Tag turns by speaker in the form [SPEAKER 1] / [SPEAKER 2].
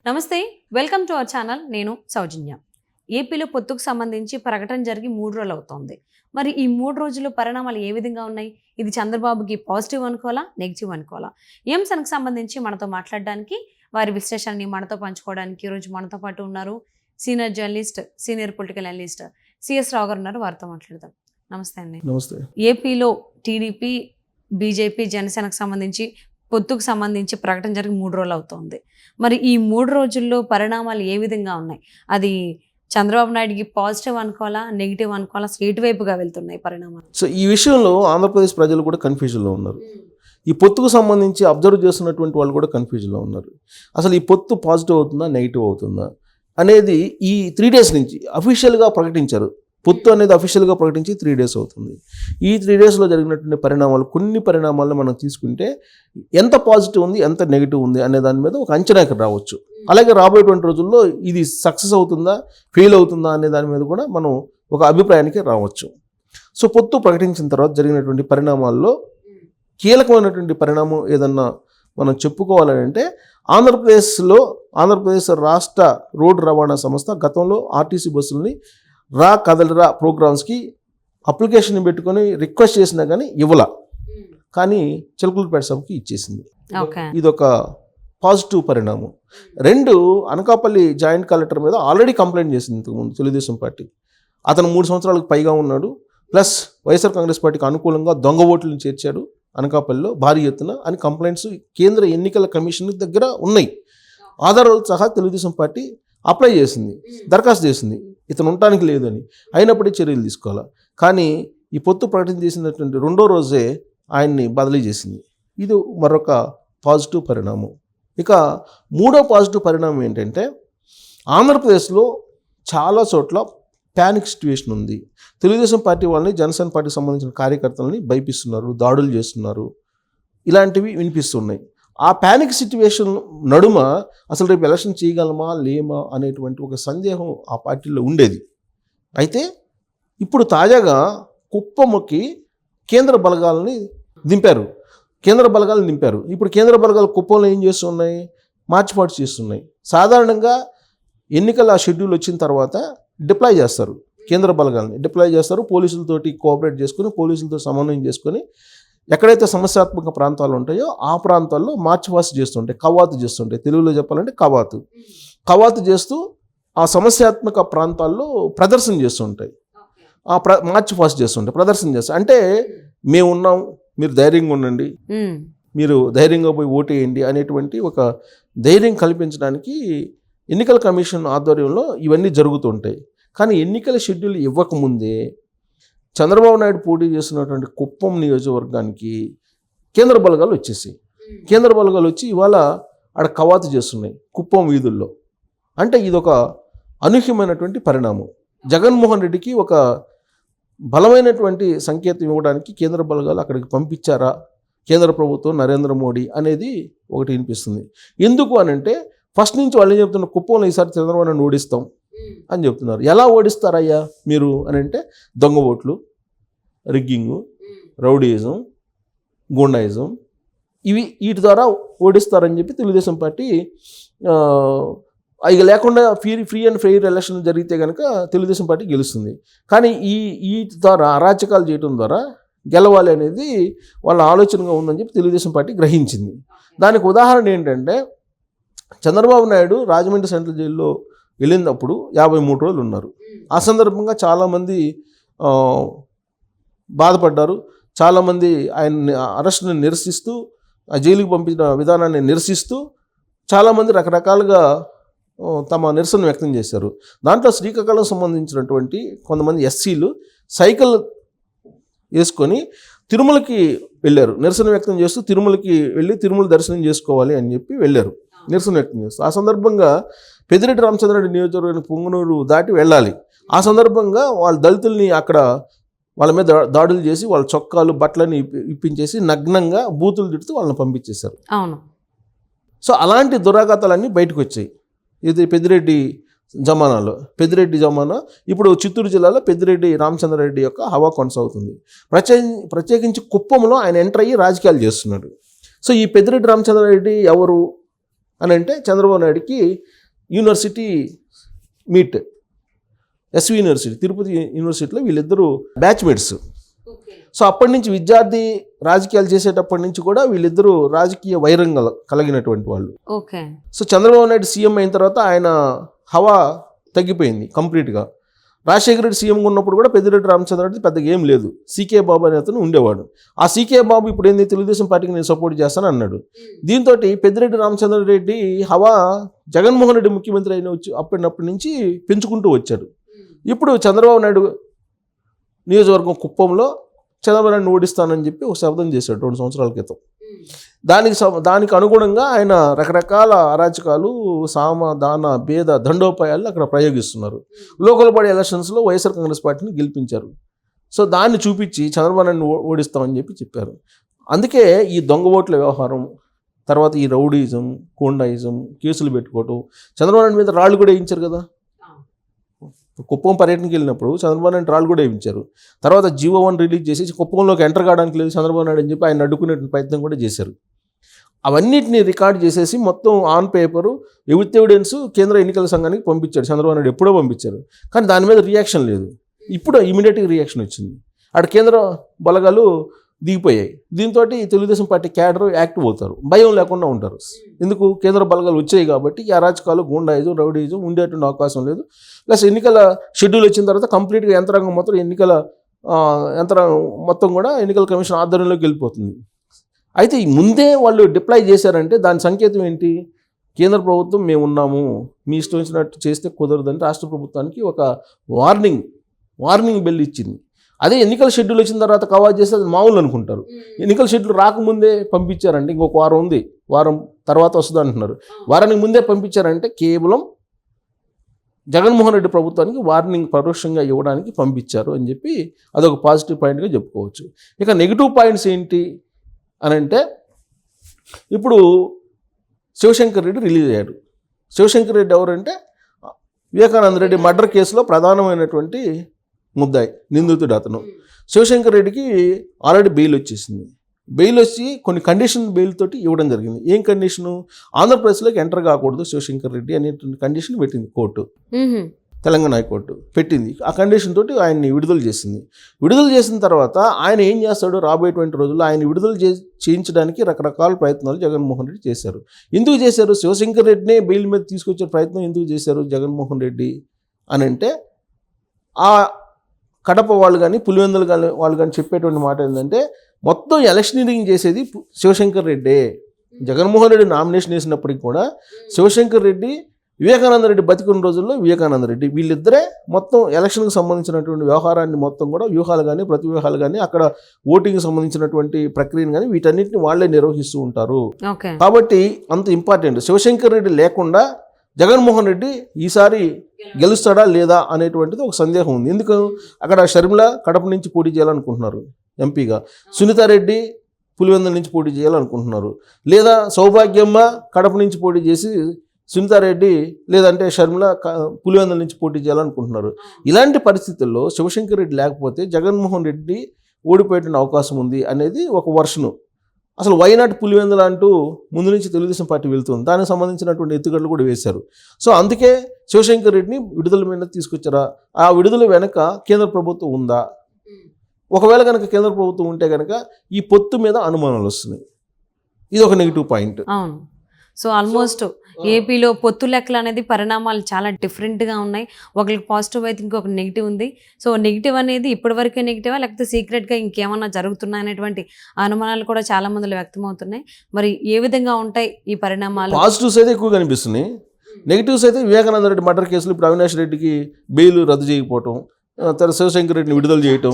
[SPEAKER 1] నమస్తే, welcome to our channel. నేను సౌజన్య. ఏపీలో పొత్తుకు సంబంధించి ప్రకటన జరిగి 3 రోజులు అవుతోంది. మరి ఈ 3 రోజుల్లో పరిణామాలు ఏ విధంగా ఉన్నాయి? ఇది చంద్రబాబుకి పాజిటివ్ అనుకోవాలా, నెగిటివ్ అనుకోవాలా? ఈ అంశానికి సంబంధించి మనతో మాట్లాడడానికి, వారి విశ్లేషణని మనతో పంచుకోవడానికి ఈరోజు మనతో పాటు ఉన్నారు senior journalist, senior political analyst CS Rao గారు ఉన్నారు. వారితో మాట్లాడదాం. నమస్తే అండి.
[SPEAKER 2] నమస్తే.
[SPEAKER 1] ఏపీలో టీడీపీ, బీజేపీ, జనసేనకు సంబంధించి పొత్తుకు సంబంధించి ప్రకటన జరిగి 3 రోజులు అవుతోంది. మరి ఈ 3 రోజుల్లో పరిణామాలు ఏ విధంగా ఉన్నాయి? అది చంద్రబాబు నాయుడుకి పాజిటివ్ అనుకోవాలా, నెగిటివ్ అనుకోవాలా? స్ట్రేట్ వైపుగా వెళ్తున్నాయి పరిణామాలు.
[SPEAKER 2] సో ఈ విషయంలో ఆంధ్రప్రదేశ్ ప్రజలు కూడా కన్ఫ్యూజన్లో ఉన్నారు. ఈ పొత్తుకు సంబంధించి అబ్జర్వ్ చేస్తున్నటువంటి వాళ్ళు కూడా కన్ఫ్యూజన్లో ఉన్నారు. అసలు ఈ పొత్తు పాజిటివ్ అవుతుందా, నెగిటివ్ అవుతుందా అనేది ఈ 3 days నుంచి అఫీషియల్గా ప్రకటించారు. పొత్తు అనేది అఫీషియల్గా ప్రకటించి 3 days అవుతుంది. ఈ 3 daysలో జరిగినటువంటి పరిణామాలు, కొన్ని పరిణామాలను మనం తీసుకుంటే ఎంత పాజిటివ్ ఉంది, ఎంత నెగిటివ్ ఉంది అనే దాని మీద ఒక అంచనాకి రావచ్చు. అలాగే రాబోయేటువంటి రోజుల్లో ఇది సక్సెస్ అవుతుందా, ఫెయిల్ అవుతుందా అనే దాని మీద కూడా మనం ఒక అభిప్రాయానికి రావచ్చు. సో పొత్తు ప్రకటించిన తర్వాత జరిగినటువంటి పరిణామాల్లో కీలకమైనటువంటి పరిణామం ఏదన్నా మనం చెప్పుకోవాలంటే ఆంధ్రప్రదేశ్ రాష్ట్ర రోడ్డు రవాణా సంస్థ గతంలో ఆర్టీసీ బస్సులని రా కదలరా ప్రోగ్రామ్స్కి అప్లికేషన్ పెట్టుకొని రిక్వెస్ట్ చేసినా కానీ ఇవ్వాల, కానీ చిలకలూరిపేట సభకి ఇచ్చేసింది. ఇదొక పాజిటివ్ పరిణామం. 2, అనకాపల్లి జాయింట్ కలెక్టర్ మీద ఆల్రెడీ కంప్లైంట్ చేసింది ఇంతకుముందు తెలుగుదేశం పార్టీ. అతను 3 సంవత్సరాలకు పైగా ఉన్నాడు, ప్లస్ వైఎస్ఆర్ కాంగ్రెస్ పార్టీకి అనుకూలంగా దొంగ ఓట్లను చేర్చాడు అనకాపల్లిలో భారీ ఎత్తున అని కంప్లైంట్స్ కేంద్ర ఎన్నికల కమిషన్ దగ్గర ఉన్నాయి. ఆధారాలు సహా తెలుగుదేశం పార్టీ అప్లై చేసింది, దరఖాస్తు చేసింది ఇతను ఉండటానికి లేదని. అయినప్పటికీ చర్యలు తీసుకోవాలి. కానీ ఈ పొత్తు ప్రకటన చేసినటువంటి 2వ రోజే ఆయన్ని బదిలీ చేసింది. ఇది మరొక పాజిటివ్ పరిణామం. ఇక 3వ పాజిటివ్ పరిణామం ఏంటంటే ఆంధ్రప్రదేశ్లో చాలా చోట్ల ప్యానిక్ సిచ్యువేషన్ ఉంది. తెలుగుదేశం పార్టీ వాళ్ళని, జనసేన పార్టీకి సంబంధించిన కార్యకర్తలని భయపిస్తున్నారు, దాడులు చేస్తున్నారు, ఇలాంటివి వినిపిస్తున్నాయి. ఆ ప్యానిక్ సిచ్యువేషన్ నడుమ అసలు రేపు ఎలక్షన్ చేయగలమా లేమా అనేటువంటి ఒక సందేహం ఆ పార్టీలో ఉండేది. అయితే ఇప్పుడు తాజాగా కుప్పంకి కేంద్ర బలగాలని దింపారు. ఇప్పుడు కేంద్ర బలగాలు కుప్పంలో ఏం చేస్తున్నాయి? మార్చిపాటు చేస్తున్నాయి. సాధారణంగా ఎన్నికల షెడ్యూల్ వచ్చిన తర్వాత డిప్లాయ్ చేస్తారు, కేంద్ర బలగాలని డిప్లాయ్ చేస్తారు. పోలీసులతోటి కోఆపరేట్ చేసుకుని, పోలీసులతో సమన్వయం చేసుకుని ఎక్కడైతే సమస్యాత్మక ప్రాంతాలు ఉంటాయో ఆ ప్రాంతాల్లో మార్చిపాస్ట్ చేస్తుంటాయి, కవాతు చేస్తుంటాయి. తెలుగులో చెప్పాలంటే కవాతు చేస్తూ ఆ సమస్యాత్మక ప్రాంతాల్లో ప్రదర్శన చేస్తుంటాయి. మార్చిపాస్ట్ చేస్తుంటాయి, ప్రదర్శన చేస్తాయి. అంటే మేము ఉన్నాం, మీరు ధైర్యంగా ఉండండి, మీరు ధైర్యంగా పోయి ఓటేయండి అనేటువంటి ఒక ధైర్యం కల్పించడానికి ఎన్నికల కమిషన్ ఆధ్వర్యంలో ఇవన్నీ జరుగుతుంటాయి. కానీ ఎన్నికల షెడ్యూల్ ఇవ్వకముందే చంద్రబాబు నాయుడు పోటీ చేస్తున్నటువంటి కుప్పం నియోజకవర్గానికి కేంద్ర బలగాలు వచ్చి ఇవాళ ఆడ కవాతు చేస్తున్నాయి కుప్పం వీధుల్లో. అంటే ఇదొక అనూహ్యమైనటువంటి పరిణామం. జగన్మోహన్ రెడ్డికి ఒక బలమైనటువంటి సంకేతం ఇవ్వడానికి కేంద్ర బలగాలు అక్కడికి పంపించారా కేంద్ర ప్రభుత్వం, నరేంద్ర మోడీ అనేది ఒకటి వినిపిస్తుంది. ఎందుకు అనంటే ఫస్ట్ నుంచి వాళ్ళు ఏం చెప్తున్నారు, కుప్పంలో ఈసారి చంద్రబాబు నాయుడు ఓడిస్తాం అని చెప్తున్నారు. ఎలా ఓడిస్తారయ్యా మీరు అని అంటే దొంగ ఓట్లు, రిగ్గింగు, రౌడీయిజం, గూండాయిజం, వీటి ద్వారా ఓడిస్తారని చెప్పి తెలుగుదేశం పార్టీ ఇక లేకుండా ఫ్రీ అండ్ ఫెయిర్ ఎలక్షన్ జరిగితే కనుక తెలుగుదేశం పార్టీ గెలుస్తుంది. కానీ వీటి ద్వారా అరాచకాలు చేయడం ద్వారా గెలవాలి అనేది వాళ్ళ ఆలోచనగా ఉందని చెప్పి తెలుగుదేశం పార్టీ గ్రహించింది. దానికి ఉదాహరణ ఏంటంటే చంద్రబాబు నాయుడు రాజమండ్రి సెంట్రల్ జైల్లో వెళ్ళినప్పుడు 53 రోజులు ఉన్నారు. ఆ సందర్భంగా చాలామంది బాధపడ్డారు. చాలామంది ఆయన అరెస్ట్ని నిరసిస్తూ, ఆ జైలుకి పంపించిన విధానాన్ని నిరసిస్తూ చాలామంది రకరకాలుగా తమ నిరసన వ్యక్తం చేశారు. దాంట్లో శ్రీకాకుళం సంబంధించినటువంటి కొంతమంది ఎస్సీలు సైకిల్ వేసుకొని తిరుమలకి వెళ్ళారు. నిరసన వ్యక్తం చేస్తూ తిరుమలకి వెళ్ళి తిరుమల దర్శనం చేసుకోవాలి అని చెప్పి వెళ్ళారు, నిరసన వ్యక్తం చేస్తూ. ఆ సందర్భంగా పెద్దిరెడ్డి రామచంద్రారెడ్డి నియోజకవర్గానికి పొంగనూరు దాటి వెళ్ళాలి. ఆ సందర్భంగా వాళ్ళ దళితుల్ని అక్కడ వాళ్ళ మీద దాడులు చేసి వాళ్ళ చొక్కాలు, బట్టలని ఇప్పించేసి నగ్నంగా బూతులు తిడుతూ వాళ్ళని పంపించేశారు.
[SPEAKER 1] అవును.
[SPEAKER 2] సో అలాంటి దురాఘాతాలన్నీ బయటకు వచ్చాయి. ఇది పెద్దిరెడ్డి జమానా. ఇప్పుడు చిత్తూరు జిల్లాలో పెద్దిరెడ్డి రామచంద్రారెడ్డి యొక్క హవా కొనసాగుతుంది. ప్రత్యేకించి కుప్పంలో ఆయన ఎంటర్ అయ్యి రాజకీయాలు చేస్తున్నాడు. సో ఈ పెద్దిరెడ్డి రామచంద్రారెడ్డి ఎవరు అని అంటే చంద్రబాబు నాయుడుకి university meet, SV university, Tirupati యూనివర్సిటీలో వీళ్ళిద్దరూ బ్యాచ్మేట్స్. సో అప్పటి నుంచి విద్యార్థి రాజకీయాలు చేసేటప్పటి నుంచి కూడా వీళ్ళిద్దరూ రాజకీయ వైరం కలిగినటువంటి వాళ్ళు.
[SPEAKER 1] Okay.
[SPEAKER 2] So Chandrababu Naidu CM అయిన తర్వాత ఆయన హవా తగ్గిపోయింది కంప్లీట్గా. రాజశేఖర రెడ్డి సీఎంగా ఉన్నప్పుడు కూడా పెద్దిరెడ్డి రామచంద్రారెడ్డి పెద్దగా ఏం లేదు, సీకే బాబు అనే అతను ఉండేవాడు. ఆ సీకే బాబు ఇప్పుడు ఏంది తెలుగుదేశం పార్టీకి నేను సపోర్ట్ చేస్తాను అన్నాడు. దీంతో పెద్దిరెడ్డి రామచంద్రారెడ్డి హవా జగన్మోహన్ రెడ్డి ముఖ్యమంత్రి అయిన అప్పటి నుంచి పెంచుకుంటూ వచ్చాడు. ఇప్పుడు చంద్రబాబు నాయుడు నియోజకవర్గం కుప్పంలో చంద్రబాబు నాయుడు ఓడిస్తానని చెప్పి ఒక శబ్దం చేశాడు 2 సంవత్సరాల క్రితం. దానికి అనుగుణంగా ఆయన రకరకాల అరాచకాలు, సామ దాన భేద దండోపాయాలు అక్కడ ప్రయోగిస్తున్నారు. లోకల్ బాడీ ఎలక్షన్స్లో వైఎస్ఆర్ కాంగ్రెస్ పార్టీని గెలిపించారు. సో దాన్ని చూపించి చంద్రబాబు నాయుడు ఓడిస్తామని చెప్పారు. అందుకే ఈ దొంగ ఓట్ల వ్యవహారం, తర్వాత ఈ రౌడీజం, గూండాయిజం, కేసులు పెట్టుకోవటం, చంద్రబాబు నాయుడు మీద రాళ్ళు కూడా వేయించారు కదా. కుప్పం పర్యటనకి వెళ్ళినప్పుడు చంద్రబాబు నాయుడు రాళ్ళు కూడా వేయించారు. తర్వాత జీవో 1 రిలీజ్ చేసి కుప్పంలోకి ఎంటర్ కావడానికి లేదు చంద్రబాబు నాయుడు అని చెప్పి ఆయన అడ్డుకునే ప్రయత్నం కూడా చేశారు. అవన్నిటిని రికార్డ్ చేసేసి మొత్తం ఆన్ పేపరు విత్ ఎవిడెన్స్ కేంద్ర ఎన్నికల సంఘానికి పంపించాడు. చంద్రబాబు నాయుడు ఎప్పుడో పంపించారు, కానీ దాని మీద రియాక్షన్ లేదు. ఇప్పుడు ఇమీడియట్గా రియాక్షన్ వచ్చింది. అక్కడ కేంద్ర బలగాలు దిగిపోయాయి. దీంతో తెలుగుదేశం పార్టీ క్యాడర్ యాక్టివ్ అవుతారు, భయం లేకుండా ఉంటారు. ఎందుకు? కేంద్ర బలగాలు వచ్చాయి కాబట్టి ఈ అరాచకాలు, గూండాయిజం, రౌడీజం ఉండేటువంటి అవకాశం లేదు. ప్లస్ ఎన్నికల షెడ్యూల్ వచ్చిన తర్వాత కంప్లీట్గా యంత్రాంగం మొత్తం యంత్రాంగం మొత్తం కూడా ఎన్నికల కమిషన్ ఆధ్వర్యంలోకి వెళ్ళిపోతుంది. అయితే ముందే వాళ్ళు డిప్లాయ్ చేశారంటే దాని సంకేతం ఏంటి? కేంద్ర ప్రభుత్వం మేము ఉన్నాము, మీ ఇష్టం వచ్చినట్టు చేస్తే కుదరదంటే రాష్ట్ర ప్రభుత్వానికి ఒక వార్నింగ్ బెల్ ఇచ్చింది. అదే ఎన్నికల షెడ్యూల్ వచ్చిన తర్వాత కవాజ్ చేస్తే అది మామూలు అనుకుంటారు. ఎన్నికల షెడ్యూల్ రాకముందే పంపించారంటే ఇంకొక వారం ఉంది, వారం తర్వాత వస్తుంది అంటున్నారు. వారానికి ముందే పంపించారంటే కేవలం జగన్మోహన్ రెడ్డి ప్రభుత్వానికి వార్నింగ్ పరోక్షంగా ఇవ్వడానికి పంపించారు అని చెప్పి అదొక పాజిటివ్ పాయింట్గా చెప్పుకోవచ్చు. ఇక నెగిటివ్ పాయింట్స్ ఏంటి అని అంటే, ఇప్పుడు శివశంకర్ రెడ్డి రిలీజ్ అయ్యాడు. శివశంకర్ రెడ్డి ఎవరంటే వివేకానంద రెడ్డి మర్డర్ కేసులో ప్రధానమైనటువంటి ముద్దాయి, నిందితుడు అతను. శివశంకర్ రెడ్డికి ఆల్రెడీ బెయిల్ వచ్చేసింది. బెయిల్ వచ్చి కొన్ని కండిషన్ బెయిల్ తోటి ఇవ్వడం జరిగింది. ఏం కండిషను? ఆంధ్రప్రదేశ్లోకి ఎంటర్ కాకూడదు శివశంకర్ రెడ్డి అనేటువంటి కండిషన్ పెట్టింది కోర్టు, తెలంగాణ హైకోర్టు పెట్టింది. ఆ కండిషన్ తోటి ఆయన్ని విడుదల చేసింది. విడుదల చేసిన తర్వాత ఆయన ఏం చేస్తాడు? రాబోయేటువంటి రోజుల్లో ఆయన విడుదల చేయించడానికి రకరకాల ప్రయత్నాలు జగన్మోహన్ రెడ్డి చేశారు. ఎందుకు చేశారు? శివశంకర్ రెడ్డినే బెయిల్ మీద తీసుకొచ్చే ప్రయత్నం ఎందుకు చేశారు జగన్మోహన్ రెడ్డి అని అంటే, ఆ కడప వాళ్ళు కానీ పులివెందులు కానీ వాళ్ళు కానీ చెప్పేటువంటి మాట ఏంటంటే, మొత్తం ఎలక్షనీరింగ్ చేసేది శివశంకర్ రెడ్డే. జగన్మోహన్ రెడ్డి నామినేషన్ వేసినప్పటికీ కూడా శివశంకర్ రెడ్డి, వివేకానంద రెడ్డి బతికున్న రోజుల్లో వివేకానంద రెడ్డి, వీళ్ళిద్దరే మొత్తం ఎలక్షన్కి సంబంధించినటువంటి వ్యవహారాన్ని మొత్తం కూడా వ్యూహాలు కానీ ప్రతివ్యూహాలు కానీ అక్కడ ఓటింగ్కి సంబంధించినటువంటి ప్రక్రియను కానీ వీటన్నిటిని వాళ్ళే నిర్వహిస్తూ ఉంటారు. కాబట్టి అంత ఇంపార్టెంట్. శివశంకర్ రెడ్డి లేకుండా జగన్మోహన్ రెడ్డి ఈసారి గెలుస్తాడా లేదా అనేటువంటిది ఒక సందేహం ఉంది. ఎందుకు? అక్కడ షర్మిల కడప నుంచి పోటీ చేయాలనుకుంటున్నారు ఎంపీగా, సునీతారెడ్డి పులివెందుల నుంచి పోటీ చేయాలనుకుంటున్నారు, లేదా సౌభాగ్యమ్మ కడప నుంచి పోటీ చేసి సునీతారెడ్డి లేదంటే షర్మిల పులివెందుల నుంచి పోటీ చేయాలనుకుంటున్నారు. ఇలాంటి పరిస్థితుల్లో శివశంకర్ రెడ్డి లేకపోతే జగన్మోహన్ రెడ్డి ఓడిపోయేట అవకాశం ఉంది అనేది ఒక వర్షను. అసలు వైనాట్ పులివెందుల అంటూ ముందు నుంచి తెలుగుదేశం పార్టీ వెళ్తుంది. దానికి సంబంధించినటువంటి ఎత్తుగడలు కూడా వేశారు. సో అందుకే శివశంకర్ రెడ్డిని విడుదల మీద తీసుకొచ్చారా? ఆ విడుదల వెనక కేంద్ర ప్రభుత్వం ఉందా? ఒకవేళ కనుక కేంద్ర ప్రభుత్వం ఉంటే కనుక ఈ పొత్తు మీద అనుమానాలు వస్తున్నాయి. ఇది ఒక నెగిటివ్ పాయింట్.
[SPEAKER 1] అవును. సో ఆల్మోస్ట్ ఏపీలో పొత్తు లెక్కలు అనేది పరిణామాలు చాలా డిఫరెంట్గా ఉన్నాయి. ఒకరికి పాజిటివ్ అయితే ఇంకొక నెగిటివ్ ఉంది. సో నెగిటివ్ అనేది ఇప్పటివరకే నెగిటివా లేకపోతే సీక్రెట్గా ఇంకేమన్నా జరుగుతున్నాయి అనేటువంటి అనుమానాలు కూడా చాలా మందిలో వ్యక్తమవుతున్నాయి. మరి ఏ విధంగా ఉంటాయి ఈ పరిణామాలు?
[SPEAKER 2] పాజిటివ్స్ అయితే ఎక్కువ కనిపిస్తున్నాయి. నెగిటివ్స్ అయితే వివేకానంద రెడ్డి మర్డర్ కేసులు ఇప్పుడు అవినాష్ రెడ్డికి బెయిల్ రద్దు చేయకపోవటం, శివశంకర్ రెడ్డిని విడుదల చేయటం,